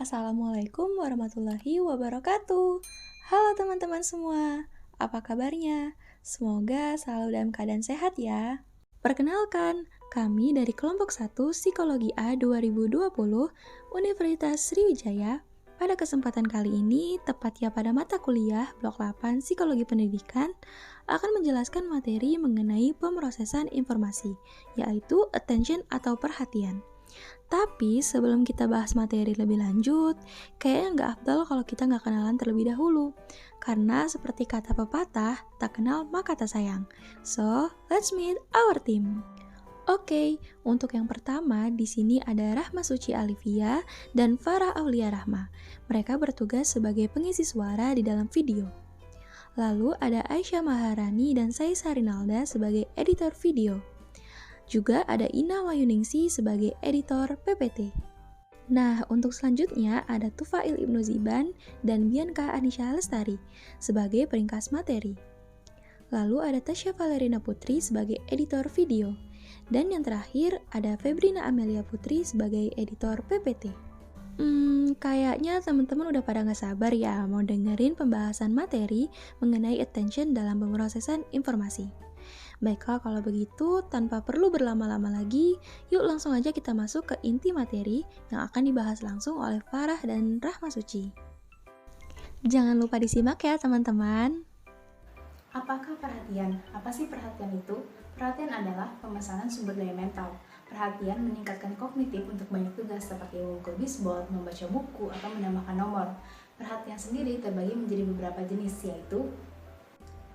Assalamualaikum warahmatullahi wabarakatuh. Halo teman-teman semua, apa kabarnya? Semoga selalu dalam keadaan sehat ya. Perkenalkan, kami dari kelompok 1 Psikologi A 2020 Universitas Sriwijaya. Pada kesempatan kali ini, tepatnya pada mata kuliah Blok 8 Psikologi Pendidikan, akan menjelaskan materi mengenai pemrosesan informasi, yaitu attention atau perhatian. Tapi sebelum kita bahas materi lebih lanjut, kayaknya nggak afdal kalau kita nggak kenalan terlebih dahulu. Karena seperti kata pepatah, tak kenal maka tak sayang. So, let's meet our team. Oke, untuk yang pertama, di sini ada Rahma Suci Alivia dan Farah Aulia Rahma. Mereka bertugas sebagai pengisi suara di dalam video. Lalu ada Aisyah Maharani dan Saisa Rinalda sebagai editor video. Juga ada Ina Wayuningsi sebagai editor PPT. Nah, untuk selanjutnya ada Tufail Ibnu Ziban dan Bianca Anisha Lestari sebagai peringkas materi. Lalu ada Tasya Valerina Putri sebagai editor video. Dan yang terakhir ada Febrina Amelia Putri sebagai editor PPT. Kayaknya teman-teman udah pada gak sabar ya mau dengerin pembahasan materi mengenai attention dalam pemrosesan informasi. Baiklah, kalau begitu, tanpa perlu berlama-lama lagi, yuk langsung aja kita masuk ke inti materi yang akan dibahas langsung oleh Farah dan Rahma Suci. Jangan lupa disimak ya teman-teman. Apakah perhatian? Apa sih perhatian itu? Perhatian adalah pemesanan sumber daya mental. Perhatian meningkatkan kognitif untuk banyak tugas seperti memukul bisbol, membaca buku, atau menambahkan nomor. Perhatian sendiri terbagi menjadi beberapa jenis, yaitu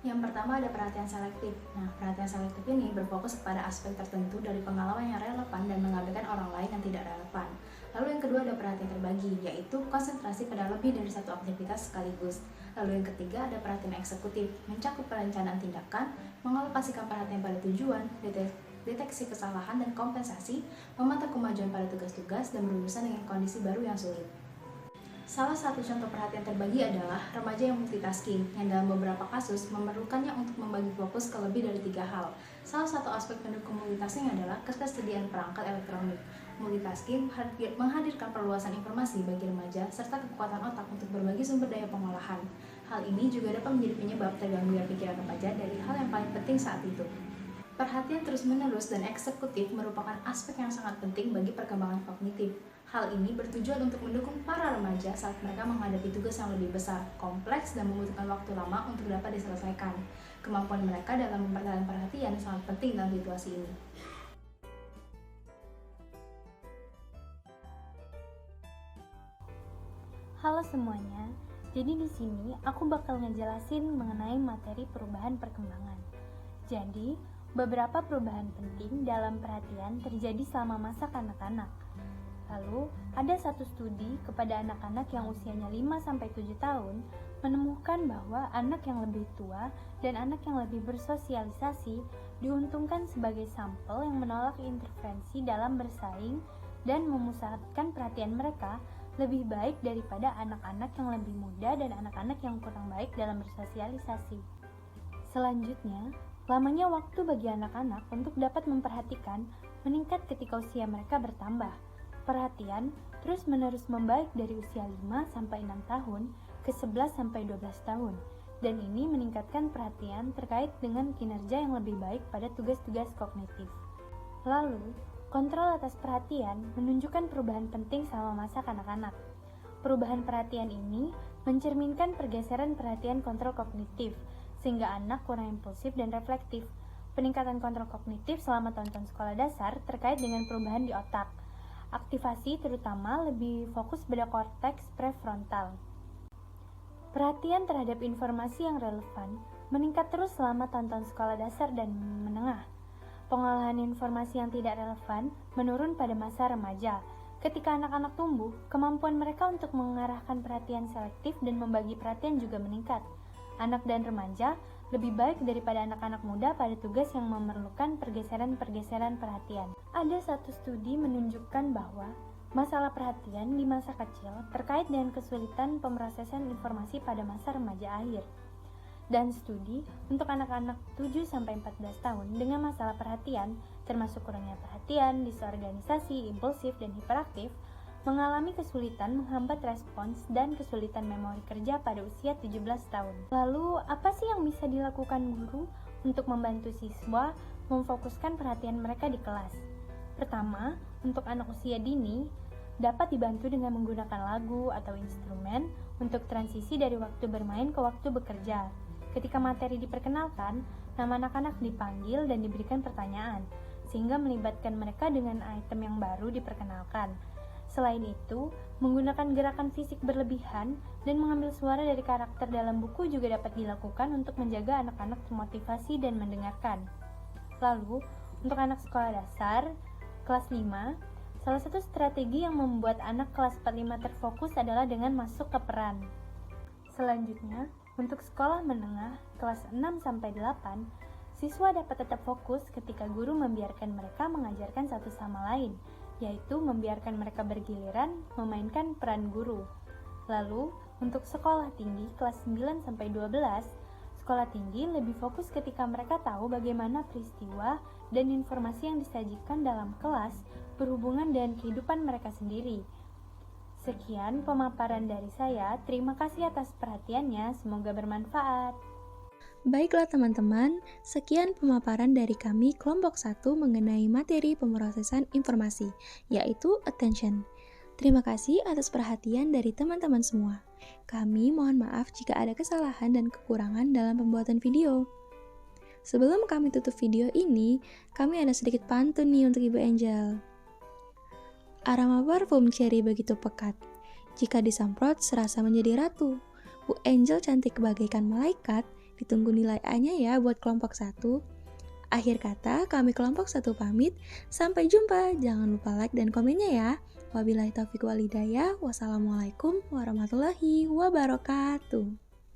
yang pertama ada perhatian selektif. Nah, perhatian selektif ini berfokus pada aspek tertentu dari pengalaman yang relevan dan mengabaikan orang lain yang tidak relevan. Lalu yang kedua ada perhatian terbagi, yaitu konsentrasi pada lebih dari satu aktivitas sekaligus. Lalu yang ketiga ada perhatian eksekutif, mencakup perencanaan tindakan, mengalokasikan perhatian pada tujuan, deteksi kesalahan dan kompensasi, memantau kemajuan pada tugas-tugas, dan berurusan dengan kondisi baru yang sulit. Salah satu contoh perhatian terbagi adalah remaja yang multitasking, yang dalam beberapa kasus memerlukannya untuk membagi fokus ke lebih dari 3 hal. Salah satu aspek pendukung multitasking adalah ketersediaan perangkat elektronik. Multitasking menghadirkan perluasan informasi bagi remaja serta kekuatan otak untuk berbagi sumber daya pengolahan. Hal ini juga dapat menjadi penyebab terganggunya pikiran remaja dari hal yang paling penting saat itu. Perhatian terus-menerus dan eksekutif merupakan aspek yang sangat penting bagi perkembangan kognitif. Hal ini bertujuan untuk mendukung para remaja saat mereka menghadapi tugas yang lebih besar, kompleks, dan membutuhkan waktu lama untuk dapat diselesaikan. Kemampuan mereka dalam mempertahankan perhatian sangat penting dalam situasi ini. Halo semuanya, jadi di sini aku bakal ngejelasin mengenai materi perubahan perkembangan. Jadi, beberapa perubahan penting dalam perhatian terjadi selama masa kanak-kanak. Lalu, ada satu studi kepada anak-anak yang usianya 5-7 tahun menemukan bahwa anak yang lebih tua dan anak yang lebih bersosialisasi diuntungkan sebagai sampel yang menolak intervensi dalam bersaing dan memusatkan perhatian mereka lebih baik daripada anak-anak yang lebih muda dan anak-anak yang kurang baik dalam bersosialisasi. Selanjutnya, lamanya waktu bagi anak-anak untuk dapat memperhatikan meningkat ketika usia mereka bertambah. Perhatian terus-menerus membaik dari usia 5-6 tahun ke 11-12 tahun, dan ini meningkatkan perhatian terkait dengan kinerja yang lebih baik pada tugas-tugas kognitif. Lalu, kontrol atas perhatian menunjukkan perubahan penting selama masa kanak-kanak. Perubahan perhatian ini mencerminkan pergeseran perhatian kontrol kognitif, sehingga anak kurang impulsif dan reflektif. Peningkatan kontrol kognitif selama tahun-tahun sekolah dasar terkait dengan perubahan di otak. Aktivasi terutama lebih fokus pada korteks prefrontal. Perhatian terhadap informasi yang relevan meningkat terus selama tahun-tahun sekolah dasar dan menengah. Pengolahan informasi yang tidak relevan menurun pada masa remaja. Ketika anak-anak tumbuh, kemampuan mereka untuk mengarahkan perhatian selektif dan membagi perhatian juga meningkat. Anak dan remaja lebih baik daripada anak-anak muda pada tugas yang memerlukan pergeseran-pergeseran perhatian. Ada satu studi menunjukkan bahwa masalah perhatian di masa kecil terkait dengan kesulitan pemrosesan informasi pada masa remaja akhir. Dan studi untuk anak-anak 7-14 tahun dengan masalah perhatian, termasuk kurangnya perhatian, disorganisasi, impulsif, dan hiperaktif, mengalami kesulitan menghambat respons dan kesulitan memori kerja pada usia 17 tahun. Lalu, apa sih yang bisa dilakukan guru untuk membantu siswa memfokuskan perhatian mereka di kelas? Pertama, untuk anak usia dini, dapat dibantu dengan menggunakan lagu atau instrumen untuk transisi dari waktu bermain ke waktu bekerja. Ketika materi diperkenalkan, nama anak-anak dipanggil dan diberikan pertanyaan, sehingga melibatkan mereka dengan item yang baru diperkenalkan. Selain itu, menggunakan gerakan fisik berlebihan dan mengambil suara dari karakter dalam buku juga dapat dilakukan untuk menjaga anak-anak termotivasi dan mendengarkan. Lalu, untuk anak sekolah dasar, kelas 5, salah satu strategi yang membuat anak kelas 45 terfokus adalah dengan masuk ke peran. Selanjutnya, untuk sekolah menengah, kelas 6-8, siswa dapat tetap fokus ketika guru membiarkan mereka mengajarkan satu sama lain, yaitu membiarkan mereka bergiliran memainkan peran guru. Lalu, untuk sekolah tinggi kelas 9-12, sekolah tinggi lebih fokus ketika mereka tahu bagaimana peristiwa dan informasi yang disajikan dalam kelas berhubungan dengan kehidupan mereka sendiri. Sekian pemaparan dari saya, terima kasih atas perhatiannya, semoga bermanfaat. Baiklah teman-teman, sekian pemaparan dari kami kelompok 1 mengenai materi pemrosesan informasi, yaitu attention. Terima kasih atas perhatian dari teman-teman semua. Kami mohon maaf jika ada kesalahan dan kekurangan dalam pembuatan video. Sebelum kami tutup video ini, kami ada sedikit pantun nih untuk Ibu Angel. Aroma parfum cherry begitu pekat, jika disemprot serasa menjadi ratu. Bu Angel cantik bagaikan malaikat, ditunggu nilai A-nya ya buat kelompok 1. Akhir kata, kami kelompok 1 pamit. Sampai jumpa. Jangan lupa like dan komennya ya. Wabillahi taufiq wal hidayah. Wassalamualaikum warahmatullahi wabarakatuh.